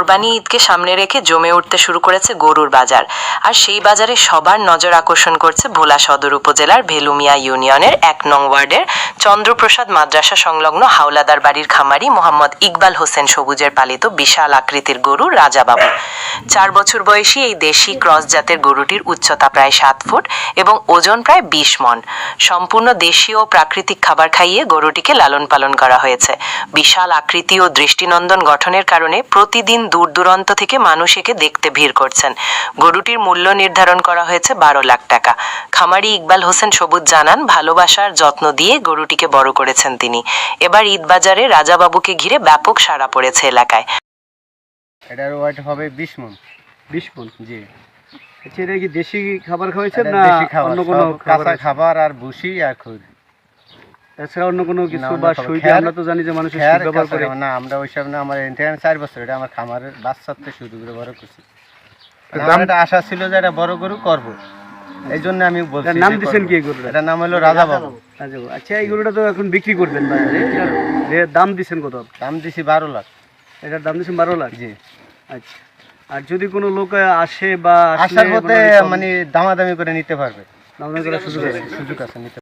কোরবানি ঈদকে সামনে রেখে জমে উঠতে শুরু করেছে গরুর বাজার। আর সেই বাজারে সবার নজর আকর্ষণ করছে ভোলা সদর উপজেলার ভেলুমিয়া ইউনিয়নের ১ নং ওয়ার্ডের চন্দ্রপ্রসাদ মাদ্রাসা সংলগ্ন হাওলাদার বাড়ির খামারি মোহাম্মদ ইকবাল হোসেন সবুজের পালিত বিশাল আকৃতির গরু রাজাবাবু। ৪ বছর বয়সী এই দেশি ক্রস জাতের গরুটির উচ্চতা প্রায় ৭ ফুট এবং ওজন প্রায় ২০ মণ। সম্পূর্ণ দেশীয় ও প্রাকৃতিক খাবার খাইয়ে গরুটিকে লালন পালন করা হয়েছে। বিশাল আকৃতি ও দৃষ্টিনন্দন গঠনের কারণে প্রতিদিন দূর দূরান্ত থেকে মানুষ একে দেখতে ভিড় করছেন। গরুটির মূল্য নির্ধারণ করা হয়েছে ১২ লাখ টাকা। খামারি ইকবাল হোসেন সবুজ জানান, ভালোবাসার যত্ন দিয়ে গরুটিকে বড় করেছেন তিনি। এবার ঈদ বাজারে রাজাবাবুকে ঘিরে ব্যাপক সাড়া পড়েছে এলাকায়। এটার ওয়েট হবে 20 মণ। 20 মণ। জি। আচ্ছা, এটা কি দেশি খাবার খাওয়াইছেন না দেশি খাবার, অন্য কোনো কাঁচা খাবার আর ভুসি আর খড়? এছাড়া অন্য কোনো কিছু না, বা অন্য কোনো সুইট? খ্যার- আমরা তো জানি যে মানুষ খ্যার ব্যবহার কাঁচা করে। খাবার না, আমরা ওইসব না। আমার ইন্টারনেট 4 বছর, এটা আমার খামারের বাচ্চার থেকে শুরু করে বড় করছি। দাম- আমার একটা আশা ছিল যে এটা বড় গরু করব, এই জন্য আমি বলছি। এটার নাম যে দিয়েছেন করবো। কি এই গরুটার? এটার নাম হলো রাজাবাবু। আচ্ছা, এই গরুটা তো এখন বিক্রি করবেন বাজারে, এটার দাম দিচ্ছেন কত? দাম দিছি 12 লাখ। এটার দাম দিচ্ছেন 12 লাখ। জি। আচ্ছা, আর যদি কোনো লোক আসে বা আসার পথে মানে দামাদামি করে নিতে পারবে, দাম করার সুযোগ আছে? সুযোগ আছে নিতে।